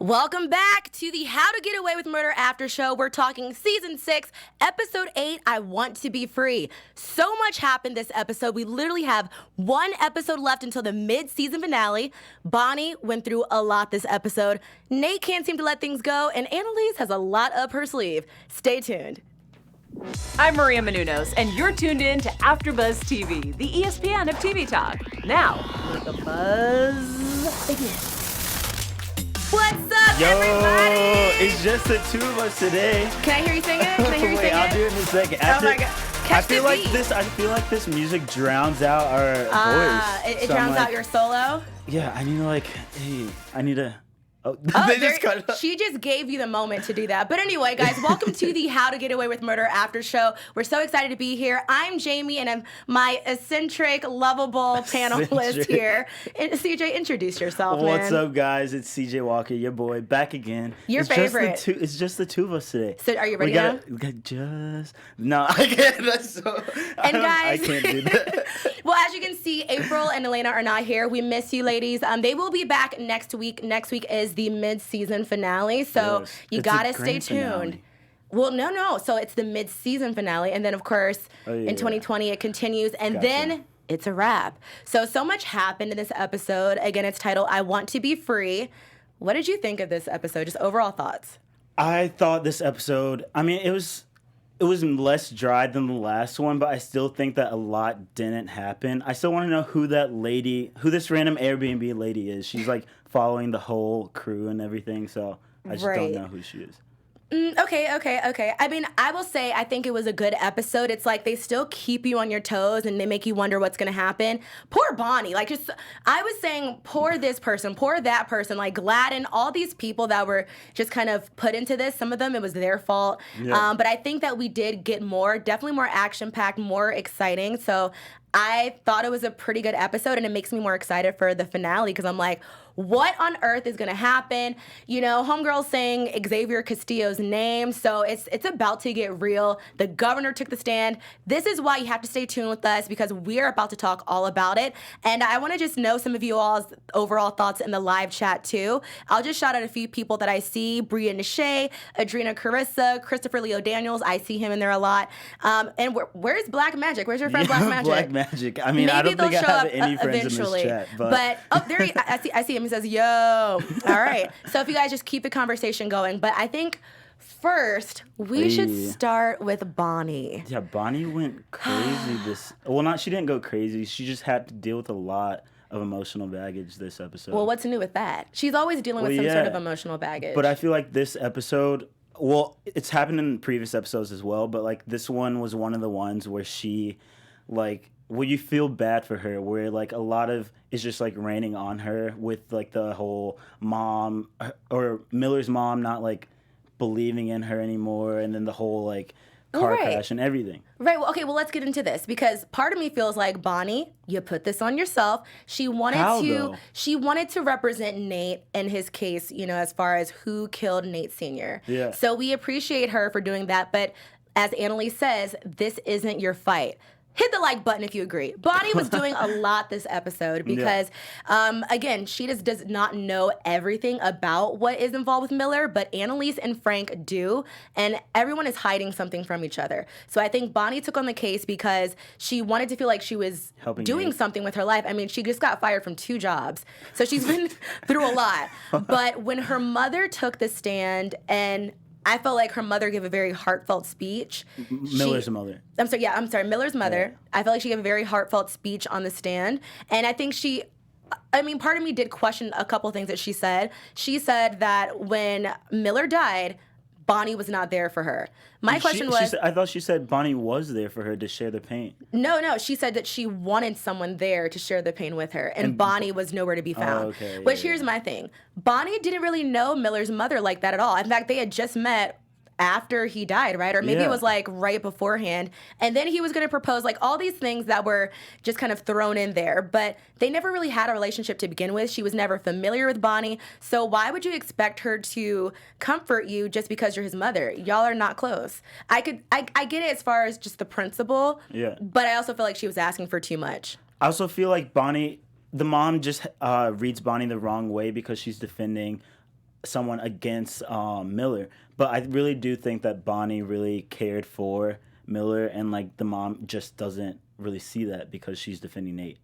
Welcome back to the How to Get Away with Murder After Show. We're talking Season 6, Episode 8, I Want to Be Free. So much happened this episode. We literally have one episode left until the mid-season finale. Bonnie went through a lot this episode. Nate can't seem to let things go, and Annalise has a lot up her sleeve. Stay tuned. I'm Maria Menounos, and you're tuned in to AfterBuzz TV, the ESPN of TV talk. Now, let the buzz begin. What's up, everybody? It's just the two of us today. Can I hear you sing it? Can I hear you sing Wait, it? I'll do it in a second. Oh my God. I feel like this music drowns out our voice. It drowns out your solo? Yeah, I need to. Oh, she just gave you the moment to do that. But anyway, guys, welcome to the How to Get Away with Murder After Show. We're so excited to be here. I'm Jaimi, and I'm my eccentric, lovable panelist here. And CJ, introduce yourself, man. What's up, guys? It's CJ Walker, your boy, back again. Your favorite. It's just the two of us today. So, are you ready now? No, I can't. I can't do that. Well, as you can see, April and Elena are not here. We miss you, ladies. They will be back next week. Next week is the mid-season finale, so yes, you gotta stay tuned. Finale. Well, no. So it's the mid-season finale, and then of course in 2020 it continues, and then it's a wrap. So much happened in this episode. Again, it's titled "I Want to Be Free." What did you think of this episode? Just overall thoughts. I thought this episode. I mean, it was less dry than the last one, but I still think that a lot didn't happen. I still want to know who this random Airbnb lady is. She's like following the whole crew and everything, so I just don't know who she is. Okay. I mean, I will say I think it was a good episode. It's like they still keep you on your toes and they make you wonder what's going to happen. Poor Bonnie. I was saying poor this person, poor that person, like Gladden, all these people that were just kind of put into this. Some of them, it was their fault. Yeah. But I think that we did get definitely more action-packed, more exciting. So I thought it was a pretty good episode, and it makes me more excited for the finale because I'm like, what on earth is going to happen? You know, homegirl's saying Xavier Castillo's name, so it's about to get real. The governor took the stand. This is why you have to stay tuned with us because we're about to talk all about it. And I want to just know some of you all's overall thoughts in the live chat, too. I'll just shout out a few people that I see. Bria Nishay, Adrena Carissa, Christopher Leo Daniels. I see him in there a lot. And where's Black Magic? Where's your friend Black Magic? Black Magic. I mean, Maybe I don't think I have any friends eventually. in this chat. But there I see him. He says, yo. All right. So if you guys just keep the conversation going. But I think first we should start with Bonnie. Yeah, Bonnie went crazy she didn't go crazy. She just had to deal with a lot of emotional baggage this episode. Well, what's new with that? She's always dealing with some sort of emotional baggage. But I feel like this episode, it's happened in previous episodes as well, but like this one was one of the ones where she you feel bad for her, where like a lot of it's just like raining on her with like the whole mom or Miller's mom not like believing in her anymore, and then the whole like car crash and everything. Right. Well, okay. Well, let's get into this because part of me feels like Bonnie, you put this on yourself. She wanted to represent Nate in his case, you know, as far as who killed Nate Sr. Yeah. So we appreciate her for doing that, but as Annalise says, this isn't your fight. Hit the like button if you agree. Bonnie was doing a lot this episode because, again, she just does not know everything about what is involved with Miller, but Annalise and Frank do, and everyone is hiding something from each other. So I think Bonnie took on the case because she wanted to feel like she was doing something with her life. I mean, she just got fired from 2 jobs, so she's been through a lot. But when her mother took the stand and I felt like her mother gave a very heartfelt speech. Miller's mother. I'm sorry, Miller's mother. Yeah. I felt like she gave a very heartfelt speech on the stand. And I think part of me did question a couple things that she said. She said that when Miller died, Bonnie was not there for her. My question was... I thought she said Bonnie was there for her to share the pain. No. She said that she wanted someone there to share the pain with her, and Bonnie was nowhere to be found. Here's my thing. Bonnie didn't really know Miller's mother like that at all. In fact, they had just met after he died, right? Or maybe it was like right beforehand. And then he was going to propose, like all these things that were just kind of thrown in there. But they never really had a relationship to begin with. She was never familiar with Bonnie. So why would you expect her to comfort you just because you're his mother? Y'all are not close. I get it as far as just the principle. Yeah. But I also feel like she was asking for too much. I also feel like the mom just reads Bonnie the wrong way because she's defending someone against Miller. But I really do think that Bonnie really cared for Miller, and like the mom just doesn't really see that because she's defending Nate.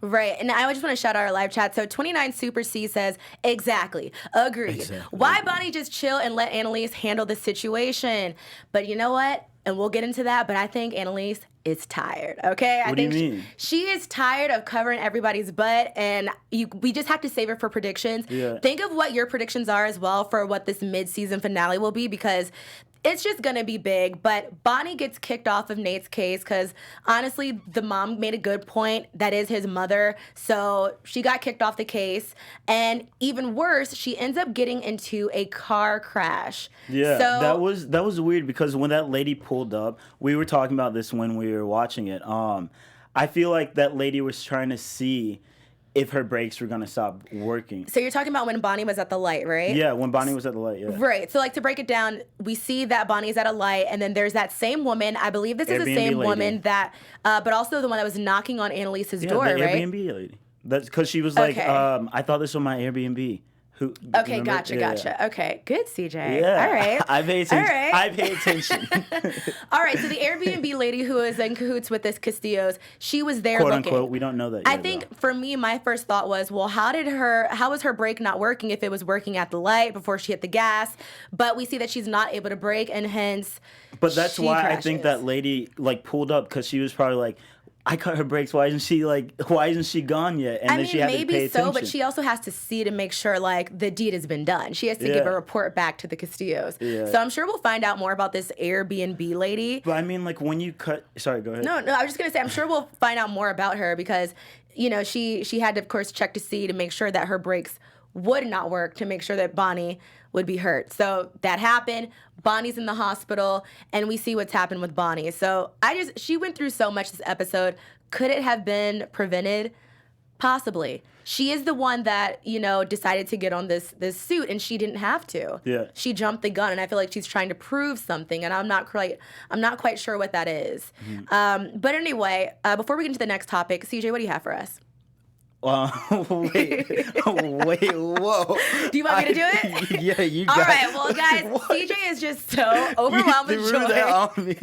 Right, and I just want to shout out our live chat. So 29 Super C says, exactly, agreed. Exactly. Why Bonnie just chill and let Annalise handle the situation? But you know what? And we'll get into that, but I think Annalise is tired, okay? What do you mean? She is tired of covering everybody's butt, and we just have to save it for predictions. Yeah. Think of what your predictions are as well for what this mid-season finale will be, because it's just going to be big. But Bonnie gets kicked off of Nate's case because, honestly, the mom made a good point. That is his mother. So she got kicked off the case. And even worse, she ends up getting into a car crash. Yeah, so, that was weird because when that lady pulled up, we were talking about this when we were watching it. I feel like that lady was trying to see if her brakes were going to stop working. So you're talking about when Bonnie was at the light, right? Yeah, when Bonnie was at the light, yeah. Right. So, like, to break it down, we see that Bonnie's at a light, and then there's that same woman. I believe this is the same lady. Woman that, but also the one that was knocking on Annalise's door, the right? Airbnb lady. That's because she was like, Okay. I thought this was my Airbnb. Okay, remember? gotcha. Yeah. Okay, good, CJ. Yeah. All right. I pay attention. All right. I pay attention. All right, so the Airbnb lady who is in cahoots with this Castillo's, she was there Quote looking. unquote, we don't know that yet. I think for me, my first thought was, well, how was her brake not working if it was working at the light before she hit the gas? But we see that she's not able to brake, and hence But that's she why crashes. I think that lady like pulled up because she was probably like, I cut her brakes. Why isn't she gone yet? And I then mean, she had to pay maybe so, attention. but she also has to see to make sure, like, the deed has been done. She has to give a Yeah. report back to the Castillos. Yeah. So I'm sure we'll find out more about this Airbnb lady. But I mean, like when you cut. Sorry, go ahead. No, I was just gonna say I'm sure we'll find out more about her because, you know, she had to, of course, check to see to make sure that her brakes would not work to make sure that Bonnie would be hurt. So that happened. Bonnie's in the hospital, and we see what's happened with Bonnie. So she went through so much this episode. Could it have been prevented? Possibly. She is the one that, you know, decided to get on this suit, and she didn't have to. Yeah. She jumped the gun, and I feel like she's trying to prove something, and I'm not quite sure what that is. But anyway, before we get into the next topic, CJ, what do you have for us? Wait, whoa. Do you want me to do it? Yeah, you got All right, well, guys, CJ is just so overwhelmed with joy. That on me.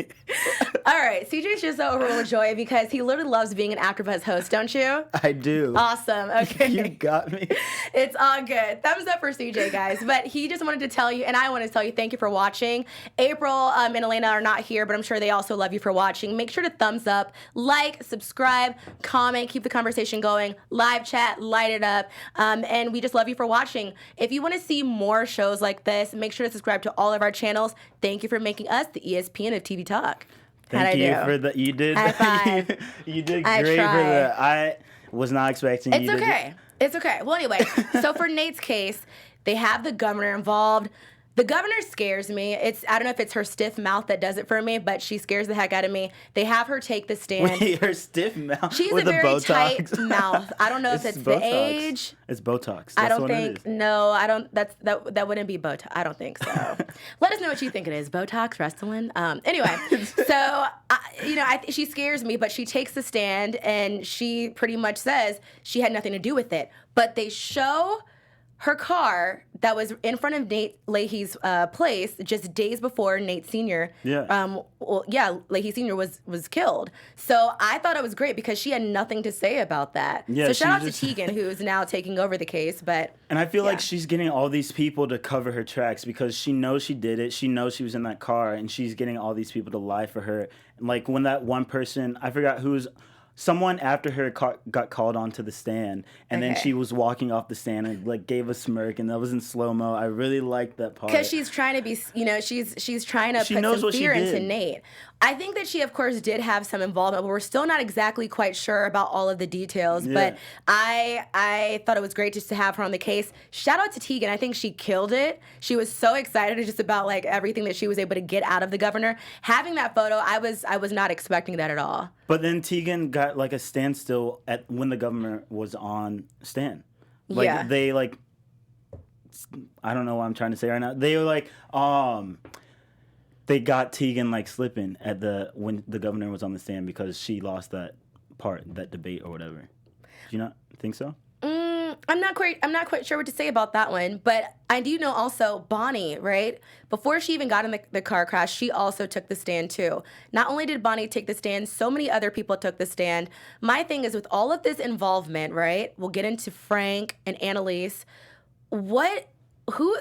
All right, CJ's just so overwhelmed with joy because he literally loves being an AfterBuzz host, don't you? I do. Awesome. Okay. You got me. It's all good. Thumbs up for CJ, guys. But he just wanted to tell you, and I want to tell you, thank you for watching. April and Elena are not here, but I'm sure they also love you for watching. Make sure to thumbs up, like, subscribe, comment, keep the conversation going. Live chat, light it up, and we just love you for watching. If you want to see more shows like this, make sure to subscribe to all of our channels. Thank you for making us the ESPN of TV Talk. Thank you for that. You did. High five. You did I great for tried. that. I was not expecting you It's to. okay. It's okay. Well, anyway, so for Nate's case, they have the governor involved. The governor scares me. I don't know if it's her stiff mouth that does it for me, but she scares the heck out of me. They have her take the stand. Wait, her stiff mouth. She's with a very the tight mouth. I don't know if it's the Botox. age. It's Botox. I That's don't what it think. is. No, I don't. That wouldn't be Botox. I don't think so. Let us know what you think it is. Botox, Restylane. Anyway, so she scares me, but she takes the stand and she pretty much says she had nothing to do with it. But they show her car that was in front of Nate Leahy's place just days before Nate Sr. Yeah. Leahy Sr. was killed. So I thought it was great because she had nothing to say about that. Yeah, so shout out she just- to Tegan, who's now taking over the case. But And I feel Yeah. like she's getting all these people to cover her tracks because she knows she did it. She knows she was in that car, and she's getting all these people to lie for her. And like when that one person, I forgot who's. Someone after her got called onto the stand, and then Okay. she was walking off the stand and like gave a smirk, and that was in slow mo. I really liked that part because she's trying to be, she's trying to She put knows some what she fear into did. Nate. I think that she, of course, did have some involvement, but we're still not exactly quite sure about all of the details. Yeah. But I thought it was great just to have her on the case. Shout out to Tegan. I think she killed it. She was so excited just about like everything that she was able to get out of the governor. Having that photo, I was not expecting that at all. But then Tegan got like a standstill when the governor was on stand. Like Yeah. they like, I don't know what I'm trying to say right now. They were like, they got Tegan like slipping when the governor was on the stand because she lost that debate or whatever. Do you not think so? I'm not quite sure what to say about that one, but I do know also Bonnie, right? Before she even got in the car crash, she also took the stand too. Not only did Bonnie take the stand, so many other people took the stand. My thing is with all of this involvement, right? We'll get into Frank and Annalise. Who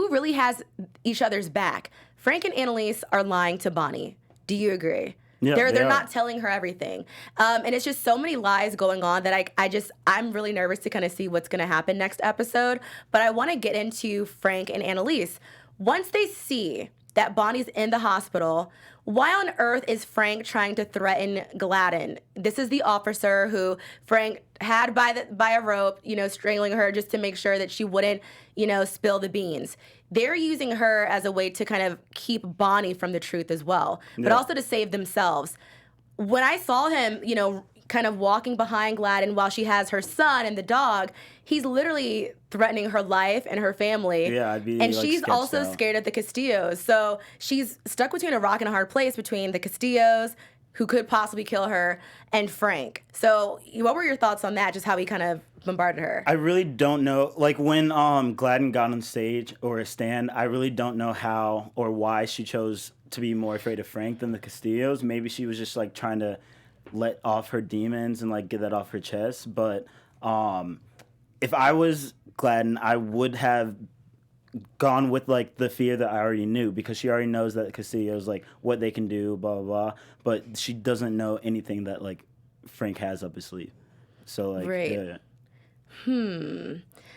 really has each other's back? Frank and Annalise are lying to Bonnie. Do you agree? Yeah, they're not telling her everything. And it's just so many lies going on that I'm really nervous to kind of see what's going to happen next episode. But I want to get into Frank and Annalise. Once they see that Bonnie's in the hospital, why on earth is Frank trying to threaten Gladden? This is the officer who Frank had by a rope, strangling her just to make sure that she wouldn't, spill the beans. They're using her as a way to kind of keep Bonnie from the truth as well, but also to save themselves. When I saw him, kind of walking behind Gladden while she has her son and the dog, he's literally threatening her life and her family. Yeah, I'd be and like, she's also out. scared of the Castillos. So she's stuck between a rock and a hard place between the Castillos, who could possibly kill her, and Frank. So what were your thoughts on that, just how he kind of bombarded her? I really don't know. Like when Gladden got on stage or a stand, I really don't know how or why she chose to be more afraid of Frank than the Castillos. Maybe she was just like trying to let off her demons and like get that off her chest. But if I was Gladden, I would have gone with like the fear that I already knew, because she already knows that Castillo's like what they can do, blah blah blah. But she doesn't know anything that like Frank has up his sleeve. So like, right.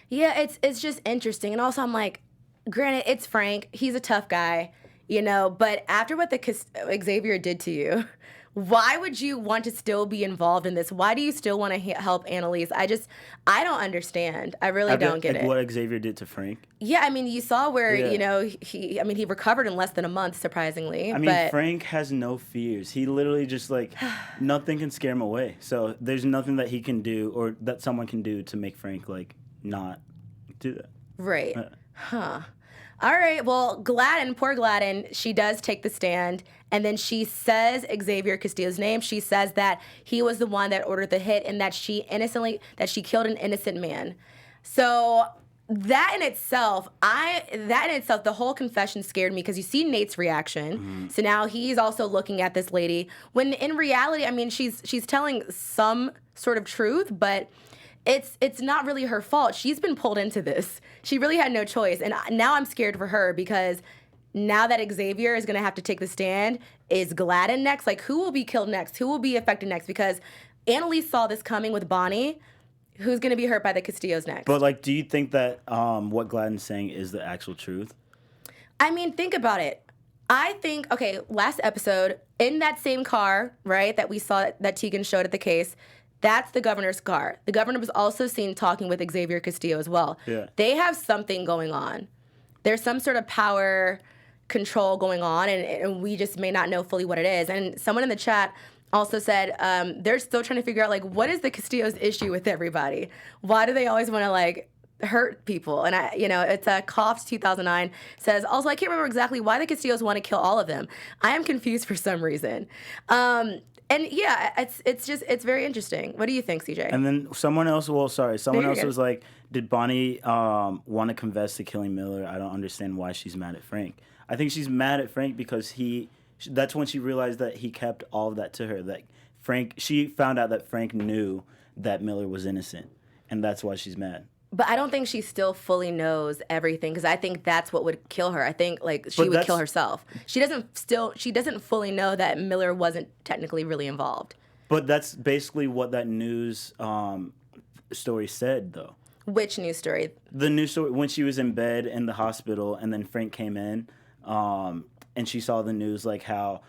Yeah, it's just interesting. And also I'm like, granted, it's Frank. He's a tough guy, but after what Xavier did to you, why would you want to still be involved in this? Why do you still want to help Annalise? I don't understand. I really don't get it. What Xavier did to Frank? Yeah, I mean, you saw where, he recovered in less than a month, surprisingly. Frank has no fears. He literally just like, nothing can scare him away. So there's nothing that he can do or that someone can do to make Frank like not do that. Right. All right, well, poor Gladden, she does take the stand, and then she says Xavier Castillo's name. She says that he was the one that ordered the hit and that she killed an innocent man. So that in itself, the whole confession scared me, because you see Nate's reaction. Mm-hmm. So now he's also looking at this lady, when in reality, I mean, she's telling some sort of truth, but it's not really her fault. She's been pulled into this. She really had no choice. And now I'm scared for her, because now that Xavier is going to have to take the stand, is Gladden next? Like, who will be killed next? Who will be affected next? Because Annalise saw this coming with Bonnie. Who's going to be hurt by the Castillos next? But, like, do you think that what Gladden's saying is the actual truth? I mean, think about it. I think, okay, last episode, in that same car, right, that we saw that Tegan showed at the case, that's the governor's car. The governor was also seen talking with Xavier Castillo as well. Yeah. They have something going on. There's some sort of power control going on, and we just may not know fully what it is. And someone in the chat also said they're still trying to figure out, like, what is the Castillo's issue with everybody? Why do they always want to, like, hurt people? And it's Coughs 2009 says, also, I can't remember exactly why the Castillos want to kill all of them. I am confused for some reason. And yeah, it's very interesting. What do you think, CJ? And then someone else was like, did Bonnie want to confess to killing Miller? I don't understand why she's mad at Frank. I think she's mad at Frank because that's when she realized that he kept all of that to her. That she found out that Frank knew that Miller was innocent, and that's why she's mad. But I don't think she still fully knows everything, because I think that's what would kill her. I think she would kill herself. She doesn't fully know that Miller wasn't technically really involved. But that's basically what that news story said, though. Which news story? The news story when she was in bed in the hospital, and then Frank came in, and she saw the news, like how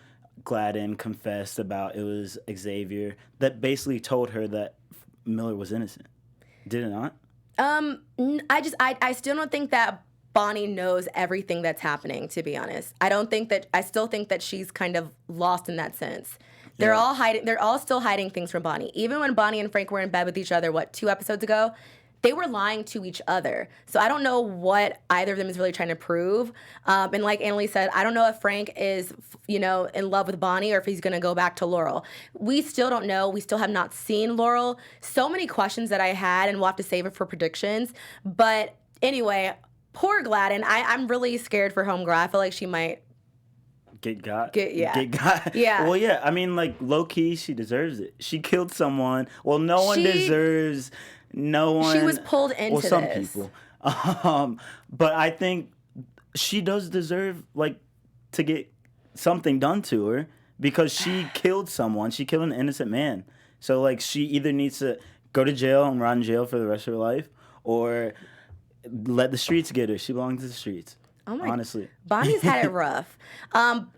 Gladden confessed about it was Xavier, that basically told her that Miller was innocent. Did it not? I still don't think that Bonnie knows everything that's happening, to be honest. I still think that she's kind of lost in that sense. They're all still hiding things from Bonnie. Even when Bonnie and Frank were in bed with each other, 2 episodes ago, they were lying to each other. So I don't know what either of them is really trying to prove. And like Annalise said, I don't know if Frank is, in love with Bonnie or if he's going to go back to Laurel. We still don't know. We still have not seen Laurel. So many questions that I had, and we'll have to save it for predictions. But anyway, poor Gladden. I'm really scared for homegirl. I feel like she might Get got. Yeah. Well, yeah. I mean, like, low key, she deserves it. She killed someone. Well, no one deserves. No one. She was pulled into some this. people. But I think she does deserve to get something done to her because she killed someone. She killed an innocent man. So she either needs to go to jail and rot in jail for the rest of her life, or let the streets get her. She belongs to the streets. Oh my! Honestly, Bonnie's had it rough.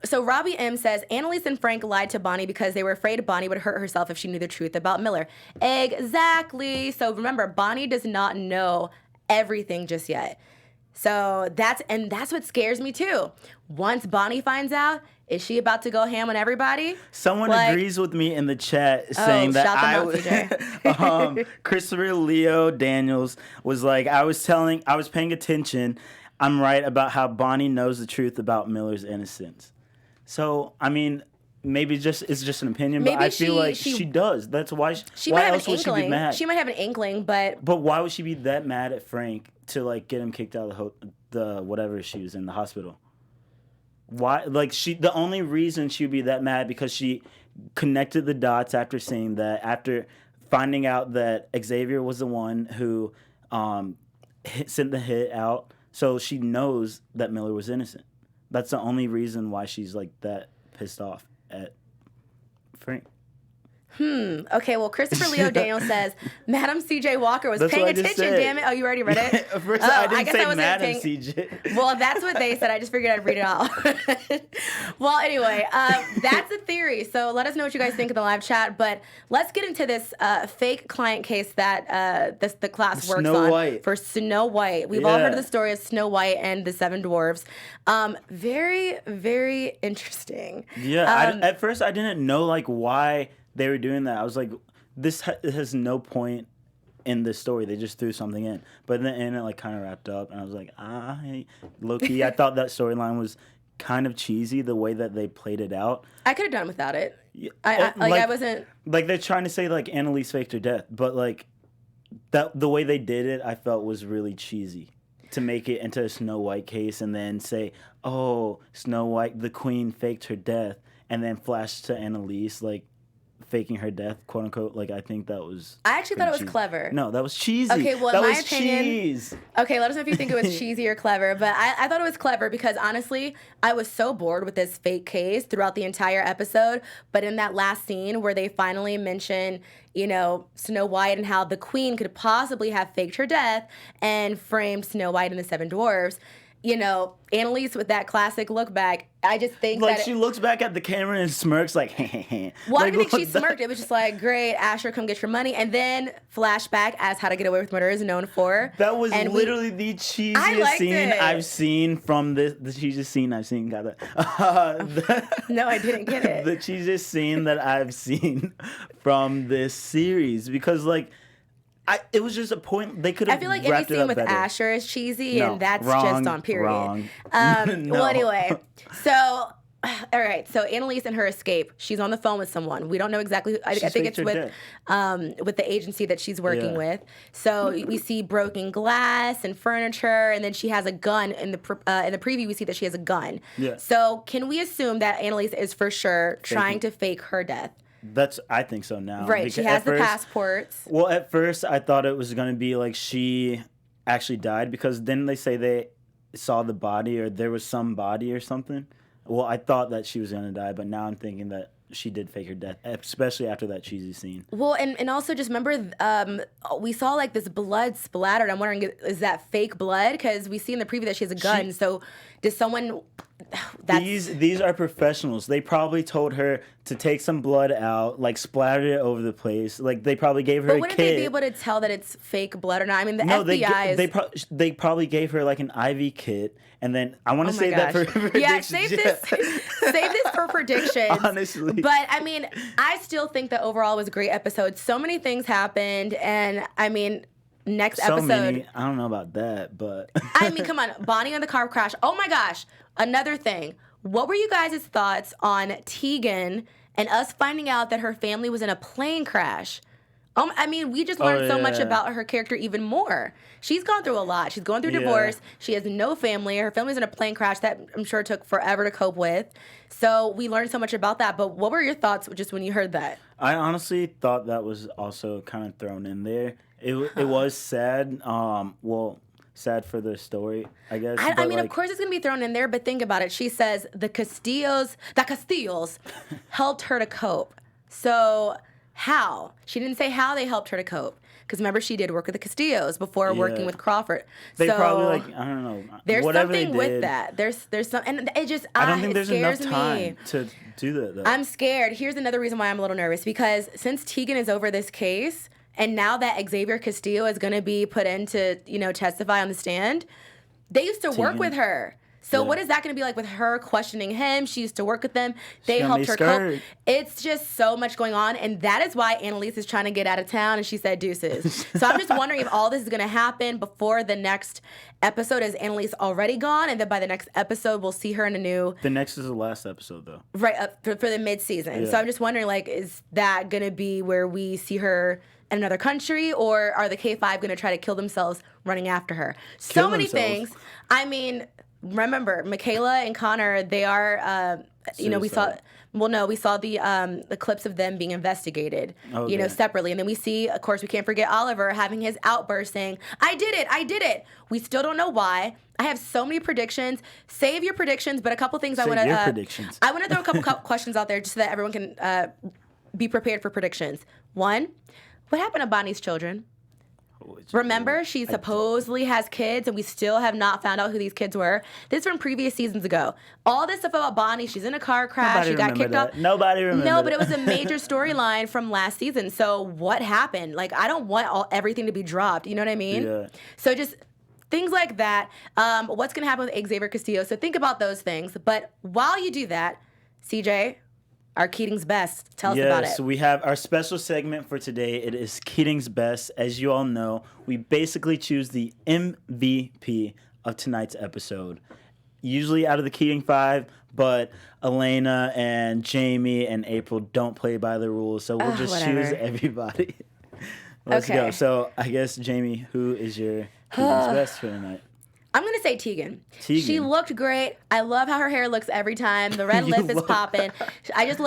So Robbie M says Annalise and Frank lied to Bonnie because they were afraid Bonnie would hurt herself if she knew the truth about Miller. Exactly. So remember, Bonnie does not know everything just yet. So that's what scares me too. Once Bonnie finds out, is she about to go ham on everybody? Someone agrees with me in the chat saying that Christopher Leo Daniels was like, I was paying attention. I'm right about how Bonnie knows the truth about Miller's innocence. So, I mean, maybe it's just an opinion, but I feel like she does. That's why. Why else would she be mad? She might have an inkling, but why would she be that mad at Frank to get him kicked out of the whatever she was in the hospital? Why? The only reason she would be that mad because she connected the dots after seeing that, after finding out that Xavier was the one who sent the hit out. So she knows that Miller was innocent. That's the only reason why she's that pissed off at Frank. Okay, well, Christopher Leo Daniel says, Madam CJ Walker was paying attention, damn it. Oh, you already read it? First, I didn't say Madam CJ. Well, that's what they said. I just figured I'd read it out. Well, anyway, that's a theory. So let us know what you guys think in the live chat. But let's get into this fake client case that the class works on for Snow White. We've all heard of the story of Snow White and the Seven Dwarves. Very, very interesting. Yeah, at first I didn't know why they were doing that. I was like, this has no point in this story. They just threw something in. But in the end, it kind of wrapped up. And I was like, low-key, I thought that storyline was kind of cheesy, the way that they played it out. I could have done without it. I wasn't... they're trying to say, Annalise faked her death. But, the way they did it, I felt was really cheesy. To make it into a Snow White case and then say, oh, Snow White, the queen, faked her death. And then flash to Annalise, faking her death, quote unquote. I think that was. I actually thought it was clever. No, that was cheesy. Okay, well, that in was my opinion. Cheese. Okay, let us know if you think it was cheesy or clever. But I thought it was clever because honestly, I was so bored with this fake case throughout the entire episode. But in that last scene where they finally mention, Snow White and how the queen could possibly have faked her death and framed Snow White and the Seven Dwarves. Annalise with that classic look back, I just think that... she looks back at the camera and smirks Well, I didn't think she smirked. It was just great, Asher, come get your money. And then flashback as How to Get Away with Murder is known for. That was literally the cheesiest scene I've seen from this... The cheesiest scene I've seen, got that. No, I didn't get it. The cheesiest scene that I've seen from this series. Because, it was just a point they could have. I feel like any scene with Asher is cheesy, and that's just on period. Wrong. No. Well, anyway, so all right. So Annalise and her escape. She's on the phone with someone. We don't know exactly. I think it's with the agency that she's working with. So we see broken glass and furniture, and then she has a gun in the preview. We see that she has a gun. Yeah. So can we assume that Annalise is for sure trying to fake her death? I think so now. Right, she has the passports. Well, at first I thought it was going to be she actually died because then they say they saw the body or there was some body or something. Well, I thought that she was going to die, but now I'm thinking that she did fake her death, especially after that cheesy scene. Well, and also just remember, we saw this blood splattered. I'm wondering, is that fake blood? Because we see in the preview that she has a gun. So does someone... These are professionals. They probably told her to take some blood out, splattered it over the place. They probably gave her a kit. But wouldn't they be able to tell that it's fake blood or not? I mean, the FBI is... They probably gave her an IV kit, and then I want to save that for predictions. Yeah, save this for predictions. Honestly. But, I mean, I still think that overall it was a great episode. So many things happened, and, I mean... next So episode. many. I don't know about that, but I mean, come on. Bonnie on the car crash. Oh my gosh. Another thing. What were you guys' thoughts on Tegan and us finding out that her family was in a plane crash? I mean, we just learned so much about her character even more. She's gone through a lot. She's going through divorce. She has no family. Her family's in a plane crash that I'm sure took forever to cope with. So we learned so much about that. But what were your thoughts just when you heard that? I honestly thought that was also kind of thrown in there. It was sad. Sad for the story, I guess. I mean, of course it's going to be thrown in there, but think about it. She says the Castillos helped her to cope. So how? She didn't say how they helped her to cope. Because remember, she did work with the Castillos before working with Crawford. They probably I don't know. There's whatever something they did, with that. There's some, and it just I don't think there's enough scares time me. to do that. Though. I'm scared. Here's another reason why I'm a little nervous. Because since Tegan is over this case, and now that Xavier Castillo is going to be put in to, testify on the stand, they used to work with her. So what is that going to be like with her questioning him? She used to work with them. They helped her cope. It's just so much going on. And that is why Annalise is trying to get out of town, and she said deuces. So I'm just wondering if all this is going to happen before the next episode. Is Annalise already gone? And then by the next episode, we'll see her in a new... The next is the last episode, though. Right, for the mid-season. Yeah. So I'm just wondering, is that going to be where we see her in another country, or are the K5 going to try to kill themselves running after her? So many things. I mean, remember, Michaela and Connor, they are, we saw the clips of them being investigated, separately. And then we see, of course, we can't forget Oliver having his outburst saying, I did it. We still don't know why. I have so many predictions. Save your predictions, but a couple things I want to throw a couple questions out there just so that everyone can be prepared for predictions. One, what happened to Bonnie's children? Remember, she supposedly has kids, and we still have not found out who these kids were. This is from previous seasons ago. All this stuff about Bonnie, she's in a car crash, she got kicked off. Nobody remembers. No, but it was a major storyline from last season. So what happened? I don't want everything to be dropped. You know what I mean? Yeah. So just things like that. What's going to happen with Xavier Castillo? So think about those things. But while you do that, CJ, our Keating's Best. Tell us about it. Yes, we have our special segment for today. It is Keating's Best. As you all know, we basically choose the MVP of tonight's episode. Usually out of the Keating 5, but Elena and Jaimi and April don't play by the rules, so we'll just choose everybody. Let's go. So I guess, Jaimi, who is your Keating's Best for tonight? I'm going to say Tegan. She looked great. I love how her hair looks every time. The red lip is popping. I just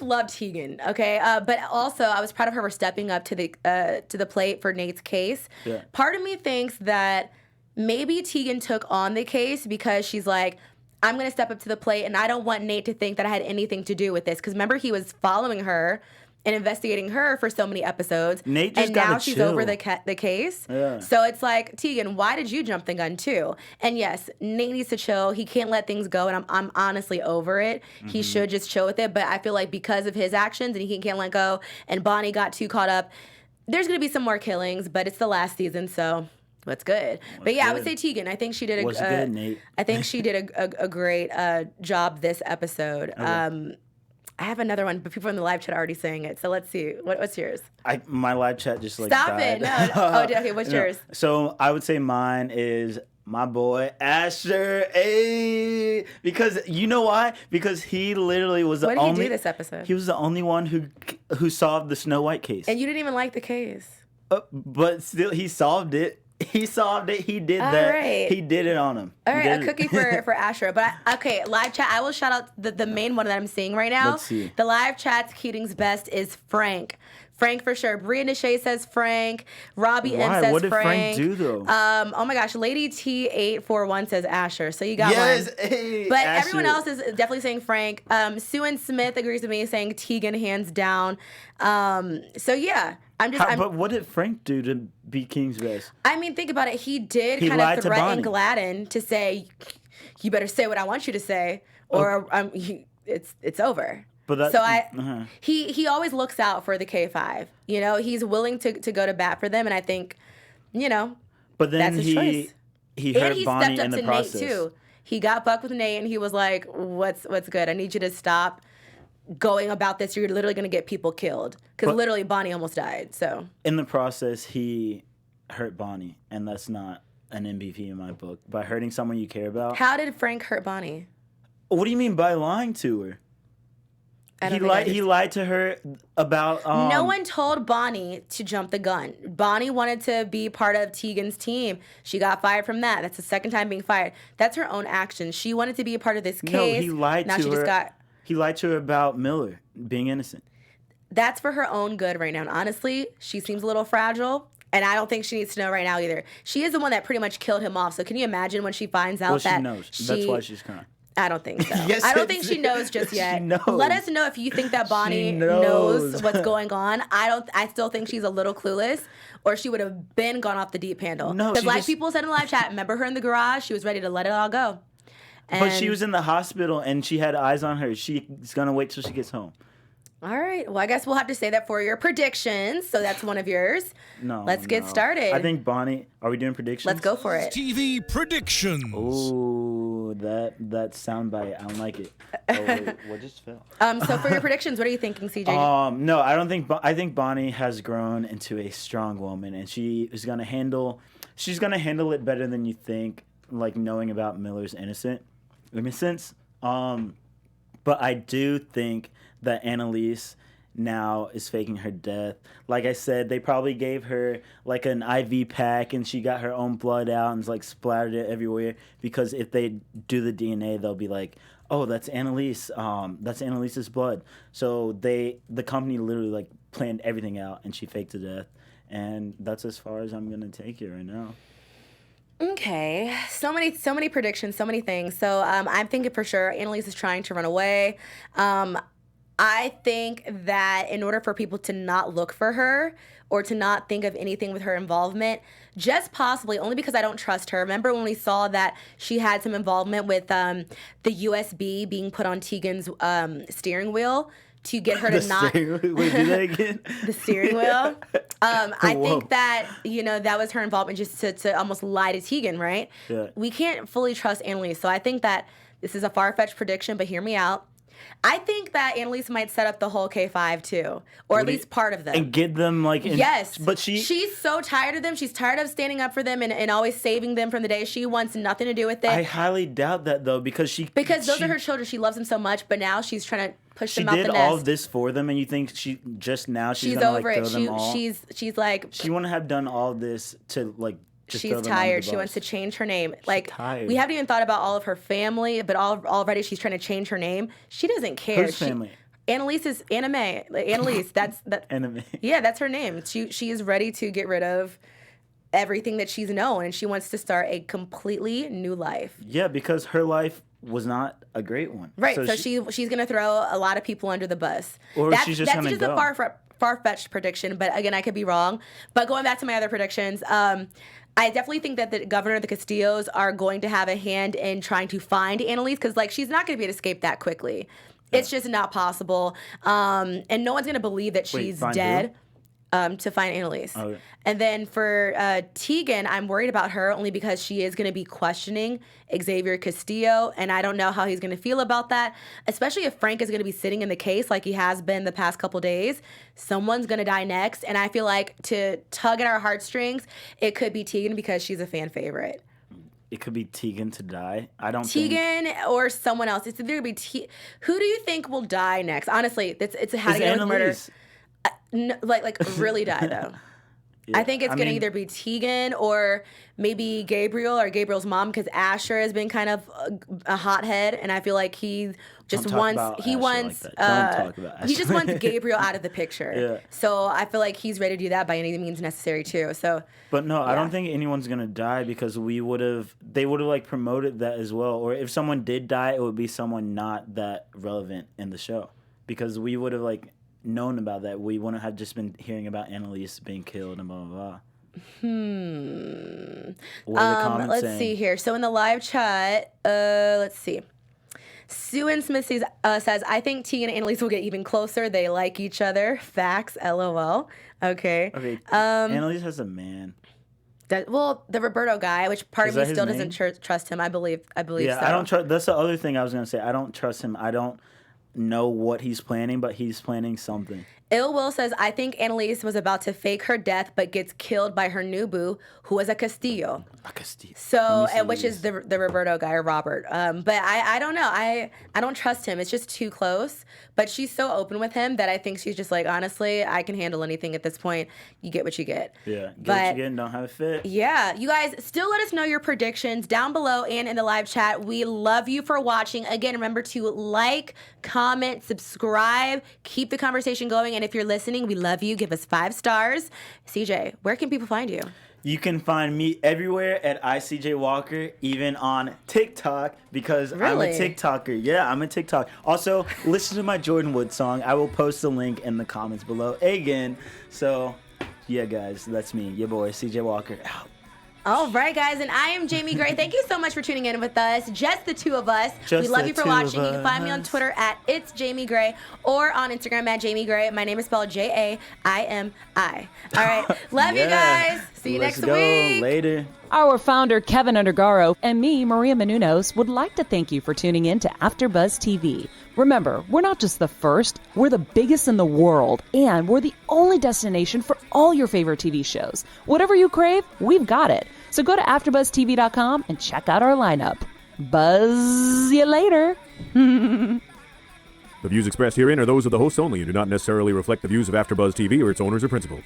love Tegan, okay? But also, I was proud of her for stepping up to the plate for Nate's case. Yeah. Part of me thinks that maybe Tegan took on the case because she's like, I'm going to step up to the plate, and I don't want Nate to think that I had anything to do with this. Because remember, he was following her and investigating her for so many episodes. Nate just and gotta now she's chill. over the case. Yeah. So it's like, Tegan, why did you jump the gun too? And yes, Nate needs to chill. He can't let things go, and I'm honestly over it. Mm-hmm. He should just chill with it. But I feel like because of his actions, and he can't let go, and Bonnie got too caught up, there's going to be some more killings, but it's the last season, so what's good. I would say Tegan. I think she did good, Nate? I think she did a great job this episode. Okay. I have another one, but people in the live chat are already saying it. So let's see. What's yours? My live chat just Stop died. it. No. Okay, what's yours? So I would say mine is my boy Asher. Hey, because you know why? Because he literally was the only. What did he do this episode? He was the only one who solved the Snow White case. And you didn't even like the case. But still, he solved it. He solved it. He did that. Right. He did it on him. All right, a cookie for Asher. But live chat. I will shout out the main one that I'm seeing right now. Let's see. The live chat's Keating's Best is Frank. Frank for sure. Bria Deshay says Frank. Robbie M says Frank. What did Frank do though? Oh my gosh, Lady T841 says Asher. So you got one. Hey, but Asher. Everyone else is definitely saying Frank. Sue and Smith agrees with me, saying Tegan hands down. So yeah. But what did Frank do to be King's Best? I mean, think about it. He did kind of threaten Gladden to say, "You better say what I want you to say, or it's over." But he always looks out for the K5. You know, he's willing to go to bat for them, and I think, But then that's his choice. He hurt Bonnie in the process. Nate too. He got bucked with Nate, and he was like, "What's good? I need you to stop going about this. You're literally going to get people killed." Because literally Bonnie almost died. So in the process, he hurt Bonnie, and that's not an MVP in my book. By hurting someone you care about. How did Frank hurt Bonnie? What do you mean by lying to her? He lied to her about. No one told Bonnie to jump the gun. Bonnie wanted to be part of Tegan's team. She got fired from that. That's the second time being fired. That's her own action. She wanted to be a part of this case. No, he lied now to she her. Just got. He lied to her about Miller being innocent. That's for her own good right now. And honestly, she seems a little fragile. And I don't think she needs to know right now either. She is the one that pretty much killed him off. So can you imagine when she finds out that she knows? That's why she's crying. I don't think so. Yes, I don't think she knows just yet. She knows. Let us know if you think that Bonnie knows what's going on. I still think she's a little clueless, or she would have been gone off the deep handle. No, because like people said in the live chat, remember her in the garage? She was ready to let it all go. But she was in the hospital and she had eyes on her. She's gonna wait till she gets home. All right. Well, I guess we'll have to say that for your predictions. So that's one of yours. No. Let's get started. I think Bonnie. Are we doing predictions? Let's go for it. TV predictions. Ooh, that soundbite. I don't like it. Oh, wait, what just fell? So for your predictions, what are you thinking, CJ? No, I don't think. I think Bonnie has grown into a strong woman, and she's gonna handle it better than you think. Like knowing about Miller's innocence. But I do think that Annalise now is faking her death. Like I said, they probably gave her like an IV pack and she got her own blood out and like splattered it everywhere, because if they do the DNA, they'll be like, oh, that's Annalise. That's Annalise's blood. So the company literally like planned everything out and she faked to death. And that's as far as I'm going to take it right now. Okay, so many predictions, so many things. So I'm thinking for sure Annalise is trying to run away. I think that in order for people to not look for her or to not think of anything with her involvement, just possibly, only because I don't trust her. Remember when we saw that she had some involvement with the USB being put on Tegan's steering wheel to get her to not... Wait, do that again? The steering wheel. I think that, that was her involvement just to almost lie to Tegan, right? Yeah. We can't fully trust Annalise. So I think that this is a far-fetched prediction, but hear me out. I think that Annalise might set up the whole K5 too, or at least part of them. And get them yes. But she's so tired of them. She's tired of standing up for them and always saving them from the day. She wants nothing to do with it. I highly doubt that though, because those are her children. She loves them so much, but now she's trying to push them out the nest. She did all of this for them, and you think she's gonna over like it. throw them all? She's like, she wouldn't have done all of this to like. She's tired. She wants to change her name. Like, tired. We haven't even thought about all of her family, but already she's trying to change her name. She doesn't care. Whose family? Annalise is Anime. Annalise, that. Anime. Yeah, that's her name. She is ready to get rid of everything that she's known, and she wants to start a completely new life. Yeah, because her life was not a great one. Right. So she's gonna throw a lot of people under the bus. Or she's just gonna go. That's just a far-fetched prediction, but again, I could be wrong. But going back to my other predictions, I definitely think that the governor of the Castillos are going to have a hand in trying to find Annalise, because like she's not going to be able to escape that quickly. Yeah. It's just not possible, and no one's going to believe that she's dead. To find Annalise. Okay. And then for Tegan, I'm worried about her only because she is going to be questioning Xavier Castillo, and I don't know how he's going to feel about that, especially if Frank is going to be sitting in the case like he has been the past couple days. Someone's going to die next, and I feel like to tug at our heartstrings, it could be Tegan because she's a fan favorite. It could be Tegan to die. I don't Tegan or someone else. It's either going to be Who do you think will die next? Honestly, it's a How to Get Away with Murder. No, like really die though. Yeah. I think it's gonna either be Tegan or maybe Gabriel or Gabriel's mom, because Asher has been kind of a hothead, and I feel like he just wants Gabriel out of the picture. Yeah. So I feel like he's ready to do that by any means necessary too. So. But no, yeah. I don't think anyone's gonna die, because they would have like promoted that as well. Or if someone did die, it would be someone not that relevant in the show, because we would have like known about that. We wouldn't have just been hearing about Annalise being killed and blah blah blah. What are the comments let's saying? See here. So in the live chat, let's see. Sue and Smith says, I think Tegan and Annalise will get even closer. They like each other. Facts. LOL. Okay. Okay. Annalise has a man. The Roberto guy, which part of me still doesn't trust him. I believe. Yeah, so. I don't trust. That's the other thing I was gonna say. I don't trust him. I don't know what he's planning, but he's planning something. Ill Will says, I think Annalise was about to fake her death, but gets killed by her new boo, who was a Castillo. A Castillo. So, and which is the Roberto guy or Robert. But I don't know. I don't trust him. It's just too close. But she's so open with him that I think she's just like, honestly, I can handle anything at this point. You get what you get. Yeah, get what you get and don't have it fit. Yeah, you guys still let us know your predictions down below and in the live chat. We love you for watching. Again, remember to like, comment, subscribe, keep the conversation going. And if you're listening, we love you. Give us 5 stars. CJ, where can people find you? You can find me everywhere at CJ Walker, even on TikTok, because Really? I'm a TikToker. Yeah, I'm a TikTok. Also, listen to my Jordan Wood song. I will post the link in the comments below again. So, yeah, guys, that's me, your boy, CJ Walker, out. All right, guys, and I am Jaimi Gray. Thank you so much for tuning in with us. Just the two of us. Just we love the you for two watching. of You can find me on us. Twitter at It's Jaimi Gray or on Instagram at Jaimi Gray. My name is spelled Jaimi. All right, love you guys. See you Let's next go. week. Later. Our founder, Keven Undergaro, and me, Maria Menounos, would like to thank you for tuning in to AfterBuzz TV. Remember, we're not just the first, we're the biggest in the world, and we're the only destination for all your favorite TV shows. Whatever you crave, we've got it. So go to AfterBuzzTV.com and check out our lineup. Buzz you later. The views expressed herein are those of the hosts only and do not necessarily reflect the views of AfterBuzz TV or its owners or principals.